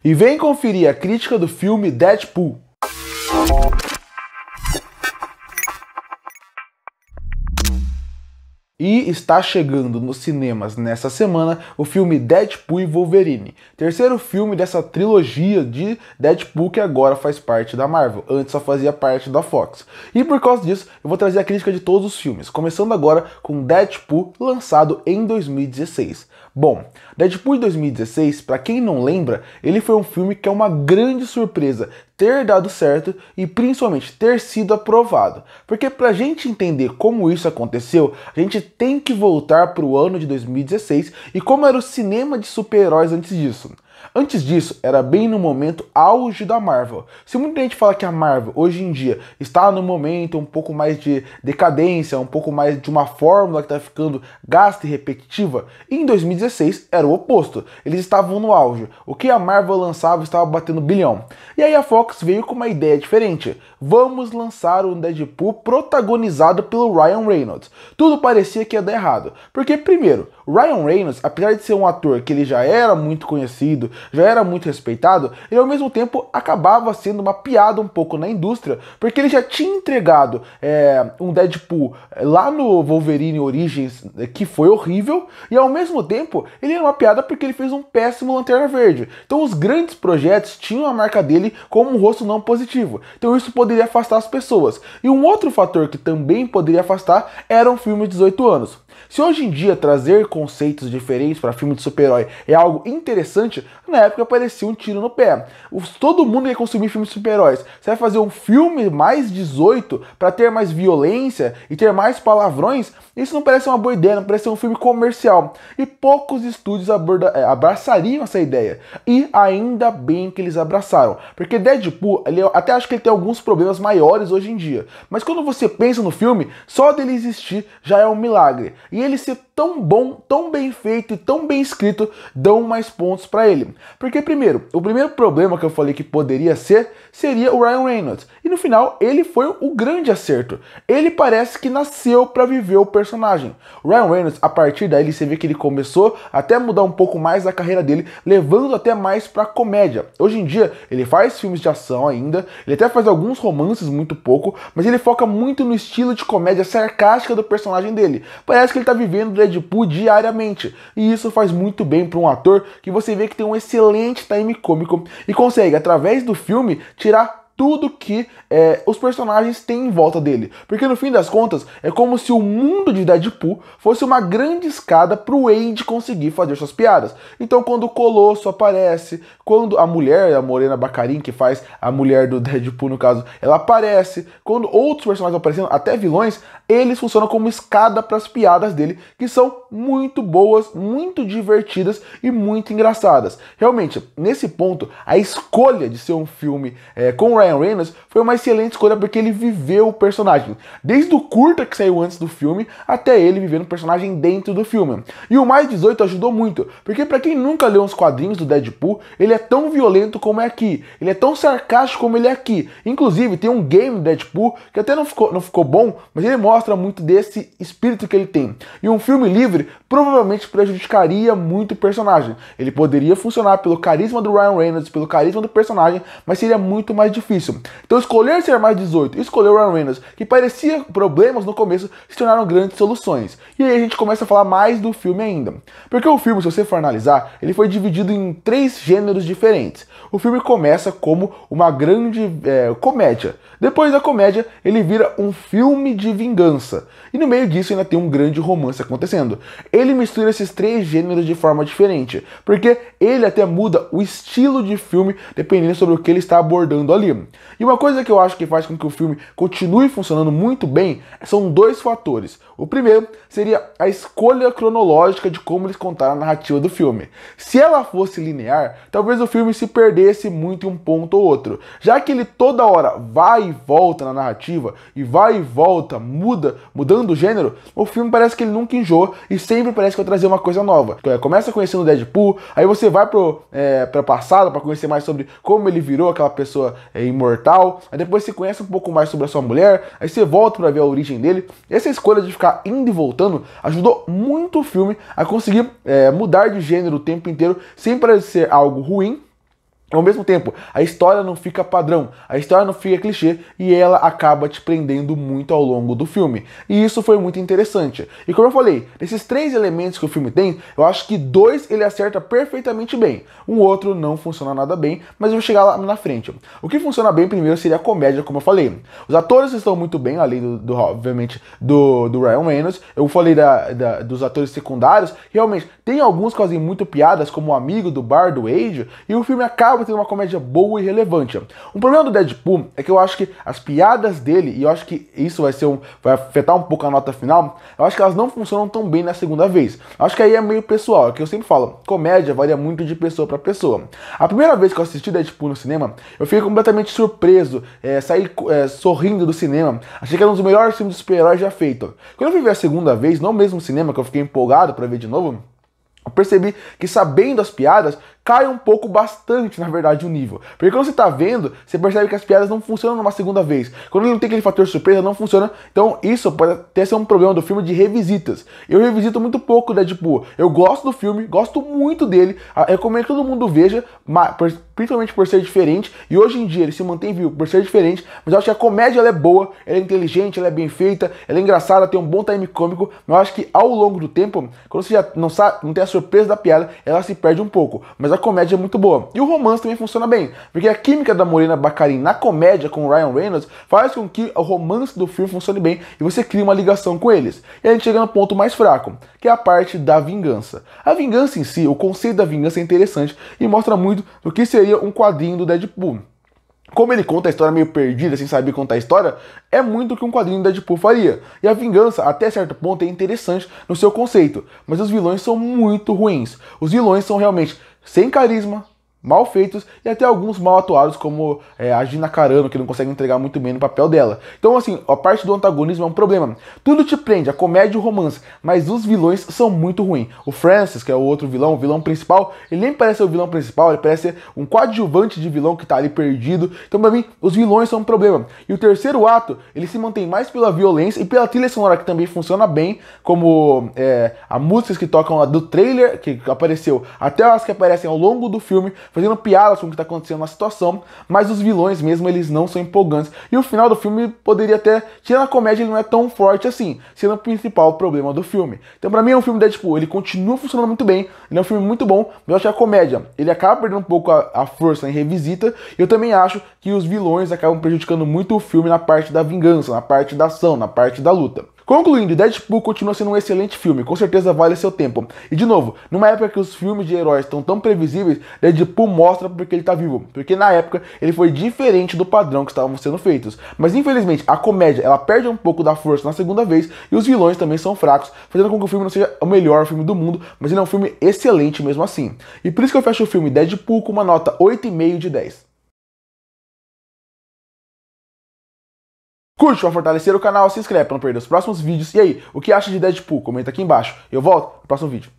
e vem conferir a crítica do filme Deadpool. E está chegando nos cinemas nessa semana o filme Deadpool e Wolverine, terceiro filme dessa trilogia de Deadpool que agora faz parte da Marvel, antes só fazia parte da Fox. E por causa disso eu vou trazer a crítica de todos os filmes, começando agora com Deadpool, lançado em 2016. Bom, Deadpool em 2016, para quem não lembra, ele foi um filme que é uma grande surpresa ter dado certo e principalmente ter sido aprovado. Porque pra gente entender como isso aconteceu, a gente tem que voltar para o ano de 2016 e como era o cinema de super-heróis antes disso. Antes disso, era bem no momento auge da Marvel. Se muita gente fala que a Marvel, hoje em dia, está no momento um pouco mais de decadência, um pouco mais de uma fórmula que está ficando gasta e repetitiva, em 2016 era o oposto. Eles estavam no auge. O que a Marvel lançava estava batendo bilhão. E aí a Fox veio com uma ideia diferente. Vamos lançar um Deadpool protagonizado pelo Ryan Reynolds. Tudo parecia que ia dar errado. Porque, primeiro, o Ryan Reynolds, apesar de ser um ator que ele já era muito conhecido, já era muito respeitado, ele ao mesmo tempo acabava sendo uma piada um pouco na indústria, porque ele já tinha entregado um Deadpool lá no Wolverine Origins, que foi horrível, e ao mesmo tempo ele era uma piada porque ele fez um péssimo Lanterna Verde. Então os grandes projetos tinham a marca dele como um rosto não positivo, então isso poderia afastar as pessoas. E um outro fator que também poderia afastar era um filme de 18 anos. Se hoje em dia trazer conceitos diferentes para filme de super-herói é algo interessante, na época parecia um tiro no pé. Todo mundo ia consumir filmes de super-heróis. Você vai fazer um filme mais 18 para ter mais violência e ter mais palavrões? Isso não parece uma boa ideia, não parece um filme comercial. E poucos estúdios abraçariam essa ideia. E ainda bem que eles abraçaram. Porque Deadpool, até acho que ele tem alguns problemas maiores hoje em dia. Mas quando você pensa no filme, só dele existir já é um milagre. E ele ser tão bom, tão bem feito e tão bem escrito, dão mais pontos para ele. Porque primeiro, o primeiro problema que eu falei que poderia ser, seria o Ryan Reynolds. E no final, ele foi o grande acerto. Ele parece que nasceu para viver o personagem. O Ryan Reynolds, a partir daí, você vê que ele começou até mudar um pouco mais a carreira dele, levando até mais para comédia. Hoje em dia, ele faz filmes de ação ainda, ele até faz alguns romances muito pouco, mas ele foca muito no estilo de comédia sarcástica do personagem dele. Parece que ele tá vivendo Deadpool diariamente, e isso faz muito bem para um ator que você vê que tem um excelente time cômico e consegue, através do filme, tirar tudo que os personagens têm em volta dele. Porque no fim das contas, é como se o mundo de Deadpool fosse uma grande escada para o Wade conseguir fazer suas piadas. Então quando o Colosso aparece, quando a mulher, a Morena Baccarin, que faz a mulher do Deadpool no caso, ela aparece, quando outros personagens aparecendo, até vilões, eles funcionam como escada para as piadas dele, que são muito boas, muito divertidas e muito engraçadas. Realmente, nesse ponto, a escolha de ser um filme com o Ryan Reynolds foi uma excelente escolha porque ele viveu o personagem. Desde o curta que saiu antes do filme, até ele vivendo o personagem dentro do filme. E o mais 18 ajudou muito, porque para quem nunca leu os quadrinhos do Deadpool, ele é tão violento como é aqui, ele é tão sarcástico como ele é aqui. Inclusive, tem um game Deadpool que até não ficou bom, mas ele mostra muito desse espírito que ele tem. E um filme livre provavelmente prejudicaria muito o personagem. Ele poderia funcionar pelo carisma do Ryan Reynolds, pelo carisma do personagem, mas seria muito mais difícil. Então escolher ser mais 18 e escolher o Ryan Reynolds, que parecia problemas no começo, se tornaram grandes soluções. E aí a gente começa a falar mais do filme ainda. Porque o filme, se você for analisar, ele foi dividido em 3 gêneros diferentes. O filme começa como uma grande comédia. Depois da comédia, ele vira um filme de vingança. E no meio disso ainda tem um grande romance acontecendo. Ele mistura esses 3 gêneros de forma diferente, porque ele até muda o estilo de filme dependendo sobre o que ele está abordando ali. E uma coisa que eu acho que faz com que o filme continue funcionando muito bem são 2 fatores. O primeiro seria a escolha cronológica de como eles contaram a narrativa do filme. Se ela fosse linear, talvez o filme se perdesse muito em um ponto ou outro. Já que ele toda hora vai e volta na narrativa, e vai e volta, mudando o gênero, o filme parece que ele nunca enjoa e sempre parece que vai trazer uma coisa nova. Começa conhecendo o Deadpool, aí você vai para passado para conhecer mais sobre como ele virou aquela pessoa imortal, aí depois você conhece um pouco mais sobre a sua mulher, aí você volta para ver a origem dele. Essa escolha de ficar indo e voltando ajudou muito o filme a conseguir mudar de gênero o tempo inteiro sem parecer algo ruim, Ao mesmo tempo, a história não fica padrão, a história não fica clichê e ela acaba te prendendo muito ao longo do filme. E isso foi muito interessante. E como eu falei, desses 3 elementos que o filme tem, eu acho que 2 ele acerta perfeitamente bem. Um outro não funciona nada bem, mas eu vou chegar lá na frente. O que funciona bem primeiro seria a comédia, como eu falei. Os atores estão muito bem, além obviamente, do Ryan Reynolds. Eu falei dos atores secundários. Realmente, tem alguns que fazem muito piadas, como o amigo do bar do Wade, e o filme acaba tendo uma comédia boa e relevante. Um problema do Deadpool é que eu acho que as piadas dele, e eu acho que isso vai afetar um pouco a nota final, eu acho que elas não funcionam tão bem na segunda vez. Eu acho que aí é meio pessoal, é que eu sempre falo, comédia varia muito de pessoa para pessoa. A primeira vez que eu assisti Deadpool no cinema, eu fiquei completamente surpreso, saí sorrindo do cinema, achei que era um dos melhores filmes de super-heróis já feito. Quando eu fui ver a segunda vez, no mesmo cinema, que eu fiquei empolgado para ver de novo, eu percebi que, sabendo as piadas, cai um pouco, bastante, na verdade, o nível. Porque quando você tá vendo, você percebe que as piadas não funcionam numa segunda vez. Quando ele não tem aquele fator surpresa, não funciona. Então isso pode até ser um problema do filme de revisitas. Eu revisito muito pouco o Deadpool. Eu gosto do filme, gosto muito dele. Eu recomendo que todo mundo veja, principalmente por ser diferente. E hoje em dia ele se mantém vivo por ser diferente. Mas eu acho que a comédia ela é boa, ela é inteligente, ela é bem feita, ela é engraçada, tem um bom time cômico. Mas eu acho que ao longo do tempo, quando você já não sabe, não tem a surpresa da piada, ela se perde um pouco. Mas a comédia é muito boa. E o romance também funciona bem, porque a química da Morena Baccarin na comédia com o Ryan Reynolds faz com que o romance do filme funcione bem e você cria uma ligação com eles. E a gente chega no ponto mais fraco, que é a parte da vingança. A vingança em si, o conceito da vingança é interessante e mostra muito do que seria um quadrinho do Deadpool. Como ele conta a história meio perdida, sem saber contar a história, é muito o que um quadrinho da Deadpool faria. E a vingança, até certo ponto, é interessante no seu conceito, mas os vilões são muito ruins. Os vilões são realmente sem carisma, mal feitos e até alguns mal atuados, como a Gina Carano, que não consegue entregar muito bem no papel dela. Então, assim, a parte do antagonismo é um problema. Tudo te prende, a comédia e o romance, mas os vilões são muito ruins. O Francis, que é o outro vilão, o vilão principal, ele nem parece ser o vilão principal, ele parece ser um coadjuvante de vilão que tá ali perdido. Então, pra mim, os vilões são um problema. E o terceiro ato, ele se mantém mais pela violência e pela trilha sonora, que também funciona bem, como as músicas que tocam lá do trailer, que apareceu, até as que aparecem ao longo do filme, fazendo piadas com o que está acontecendo na situação, mas os vilões mesmo, eles não são empolgantes. E o final do filme poderia até, tirando a comédia, ele não é tão forte assim, sendo o principal problema do filme. Então pra mim é um filme Deadpool, ele continua funcionando muito bem, ele é um filme muito bom, mas eu acho que a comédia, ele acaba perdendo um pouco a força em revisita, e eu também acho que os vilões acabam prejudicando muito o filme na parte da vingança, na parte da ação, na parte da luta. Concluindo, Deadpool continua sendo um excelente filme, com certeza vale seu tempo. E de novo, numa época que os filmes de heróis estão tão previsíveis, Deadpool mostra porque ele tá vivo. Porque na época ele foi diferente do padrão que estavam sendo feitos. Mas infelizmente a comédia ela perde um pouco da força na segunda vez e os vilões também são fracos, fazendo com que o filme não seja o melhor filme do mundo, mas ele é um filme excelente mesmo assim. E por isso que eu fecho o filme Deadpool com uma nota 8,5 de 10. Curte para fortalecer o canal, se inscreve para não perder os próximos vídeos. E aí, o que acha de Deadpool? Comenta aqui embaixo. Eu volto no próximo vídeo.